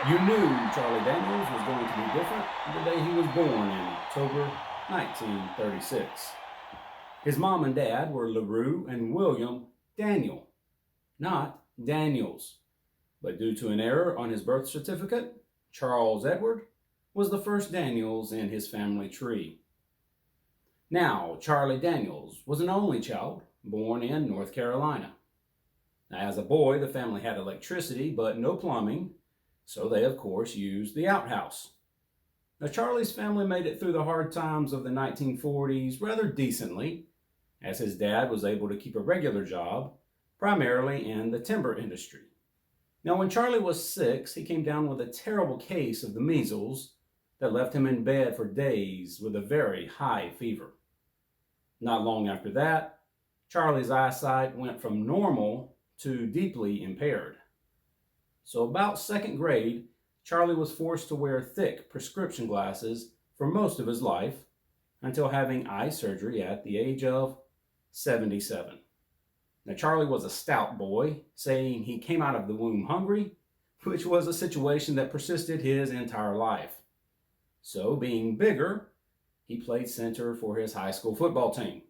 You knew Charlie Daniels was going to be different the day he was born in October 1936. His mom and dad were LaRue and William Daniel, not Daniels. But due to an error on his birth certificate, Charles Edward was the first Daniels in his family tree. Now, Charlie Daniels was an only child born in North Carolina. Now, as a boy, the family had electricity but no plumbing, so they, of course, used the outhouse. Now, Charlie's family made it through the hard times of the 1940s rather decently, as his dad was able to keep a regular job, primarily in the timber industry. Now, when Charlie was 6, he came down with a terrible case of the measles that left him in bed for days with a very high fever. Not long after that, Charlie's eyesight went from normal to deeply impaired. So about second grade, Charlie was forced to wear thick prescription glasses for most of his life until having eye surgery at the age of 77. Now, Charlie was a stout boy, saying he came out of the womb hungry, which was a situation that persisted his entire life. So, being bigger, he played center for his high school football team.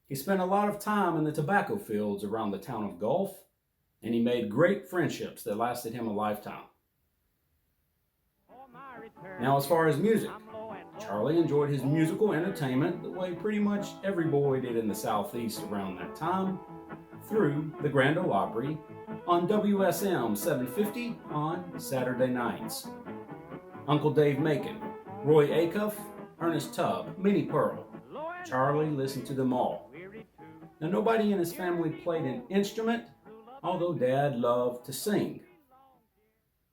He spent a lot of time in the tobacco fields around the town of Gulf, and he made great friendships that lasted him a lifetime. Now, as far as music, Charlie enjoyed his musical entertainment the way pretty much every boy did in the Southeast around that time, through the Grand Ole Opry on WSM 750 on Saturday nights. Uncle Dave Macon, Roy Acuff, Ernest Tubb, Minnie Pearl. Charlie listened to them all. Now, nobody in his family played an instrument, although Dad loved to sing.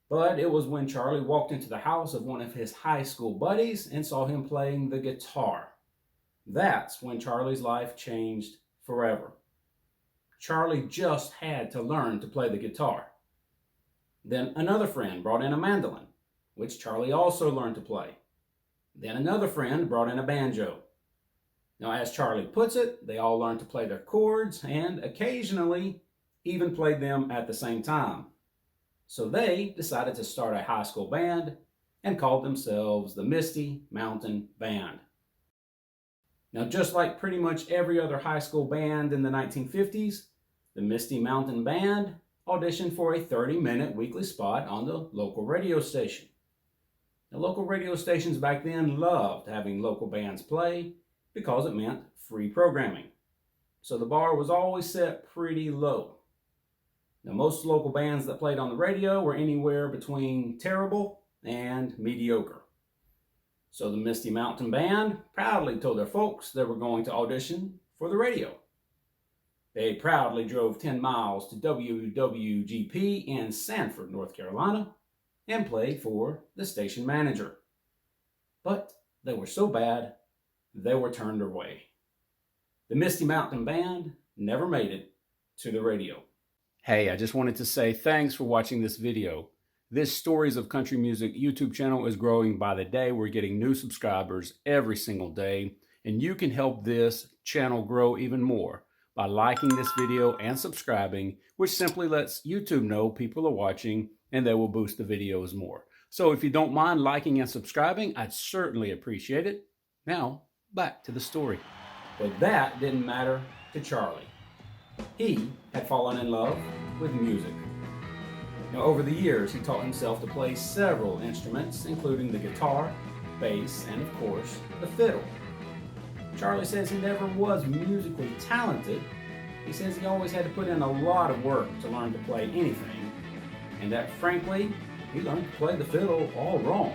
But it was when Charlie walked into the house of one of his high school buddies and saw him playing the guitar. That's when Charlie's life changed forever. Charlie just had to learn to play the guitar. Then another friend brought in a mandolin, which Charlie also learned to play. Then another friend brought in a banjo. Now, as Charlie puts it, they all learned to play their chords and occasionally even played them at the same time. So they decided to start a high school band and called themselves the Misty Mountain Band. Now, just like pretty much every other high school band in the 1950s, the Misty Mountain Band auditioned for a 30-minute weekly spot on the local radio station. Now, local radio stations back then loved having local bands play because it meant free programming. So the bar was always set pretty low. Now, most local bands that played on the radio were anywhere between terrible and mediocre. So the Misty Mountain Band proudly told their folks they were going to audition for the radio. They proudly drove 10 miles to WWGP in Sanford, North Carolina, and played for the station manager. But they were so bad, they were turned away. The Misty Mountain Band never made it to the radio. Hey, I just wanted to say thanks for watching this video. This Stories of Country Music YouTube channel is growing by the day. We're getting new subscribers every single day, and you can help this channel grow even more by liking this video and subscribing, which simply lets YouTube know people are watching and they will boost the videos more. So if you don't mind liking and subscribing, I'd certainly appreciate it. Now, back to the story. But that didn't matter to Charlie. He had fallen in love with music. Now, over the years, he taught himself to play several instruments, including the guitar, bass, and of course, the fiddle. Charlie says he never was musically talented. He says he always had to put in a lot of work to learn to play anything, and that frankly, he learned to play the fiddle all wrong.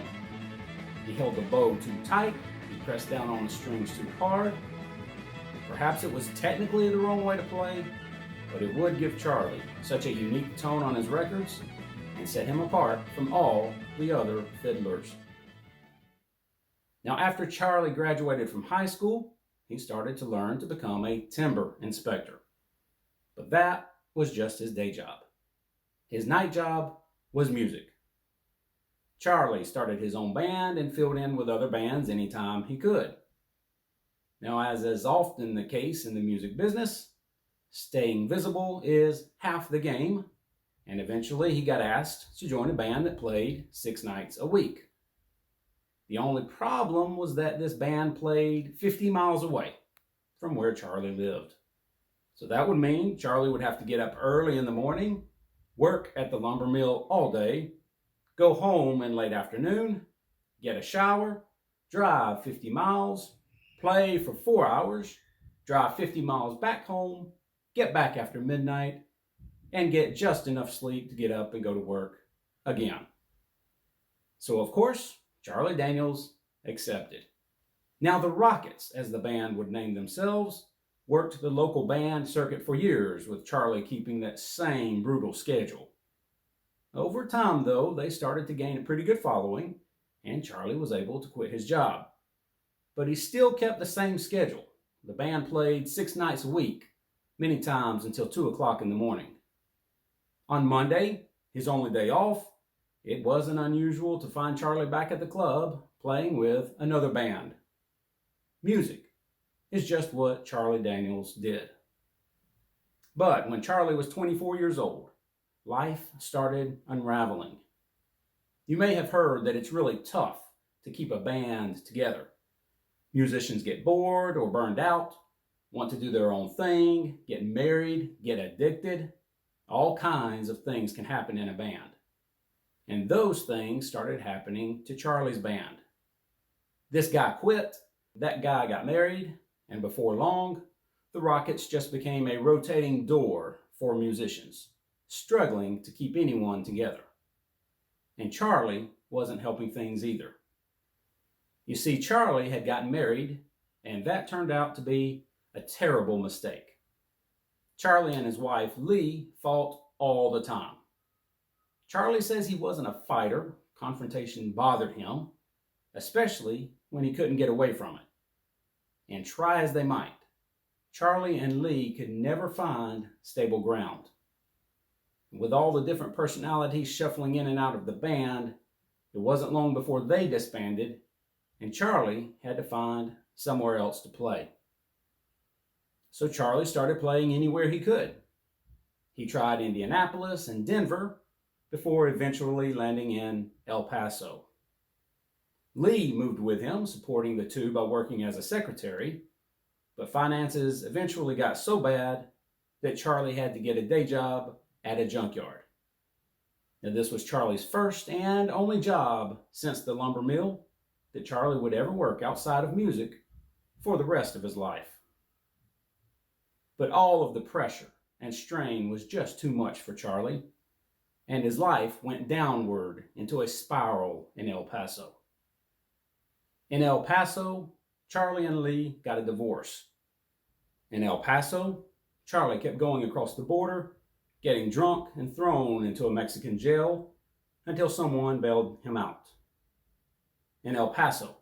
He held the bow too tight, he pressed down on the strings too hard. Perhaps it was technically the wrong way to play, but it would give Charlie such a unique tone on his records and set him apart from all the other fiddlers. Now, after Charlie graduated from high school, he started to learn to become a timber inspector. But that was just his day job. His night job was music. Charlie started his own band and filled in with other bands anytime he could. Now, as is often the case in the music business, staying visible is half the game, and eventually he got asked to join a band that played 6 nights a week. The only problem was that this band played 50 miles away from where Charlie lived. So that would mean Charlie would have to get up early in the morning, work at the lumber mill all day, go home in late afternoon, get a shower, drive 50 miles, play for 4 hours, drive 50 miles back home, get back after midnight, and get just enough sleep to get up and go to work again. So of course, Charlie Daniels accepted. Now the Rockets, as the band would name themselves, worked the local band circuit for years, with Charlie keeping that same brutal schedule. Over time, though, they started to gain a pretty good following, and Charlie was able to quit his job. But he still kept the same schedule. The band played 6 nights a week, many times until 2 o'clock in the morning. On Monday, his only day off, it wasn't unusual to find Charlie back at the club playing with another band. Music is just what Charlie Daniels did. But when Charlie was 24 years old, life started unraveling. You may have heard that it's really tough to keep a band together. Musicians get bored or burned out, want to do their own thing, get married, get addicted. All kinds of things can happen in a band. And those things started happening to Charlie's band. This guy quit, that guy got married, and before long, the Rockets just became a rotating door for musicians, struggling to keep anyone together. And Charlie wasn't helping things either. You see, Charlie had gotten married, and that turned out to be a terrible mistake. Charlie and his wife, Lee, fought all the time. Charlie says he wasn't a fighter. Confrontation bothered him, especially when he couldn't get away from it. And try as they might, Charlie and Lee could never find stable ground. With all the different personalities shuffling in and out of the band, it wasn't long before they disbanded, and Charlie had to find somewhere else to play. So Charlie started playing anywhere he could. He tried Indianapolis and Denver before eventually landing in El Paso. Lee moved with him, supporting the two by working as a secretary, but finances eventually got so bad that Charlie had to get a day job at a junkyard. Now, this was Charlie's first and only job since the lumber mill that Charlie would ever work outside of music for the rest of his life. But all of the pressure and strain was just too much for Charlie, and his life went downward into a spiral in El Paso. In El Paso, Charlie and Lee got a divorce. In El Paso, Charlie kept going across the border, getting drunk and thrown into a Mexican jail until someone bailed him out. In El Paso,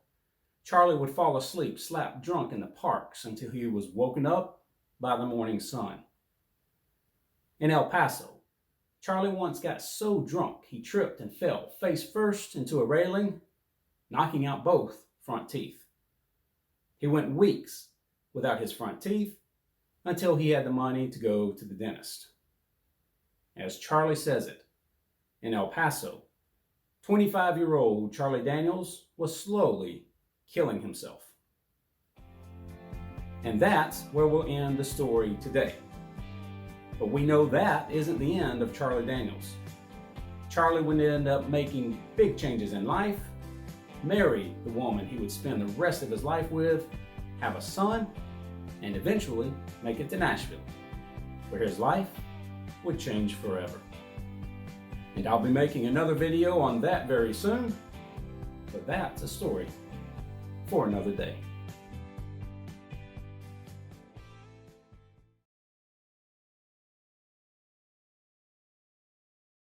Charlie would fall asleep slap drunk in the parks until he was woken up by the morning sun. In El Paso, Charlie once got so drunk he tripped and fell face first into a railing, knocking out both front teeth. He went weeks without his front teeth until he had the money to go to the dentist. As Charlie says it, in El Paso, 25-year-old Charlie Daniels was slowly killing himself. And that's where we'll end the story today. But we know that isn't the end of Charlie Daniels. Charlie would end up making big changes in life, marry the woman he would spend the rest of his life with, have a son, and eventually make it to Nashville, where his life would change forever. And I'll be making another video on that very soon, but that's a story for another day.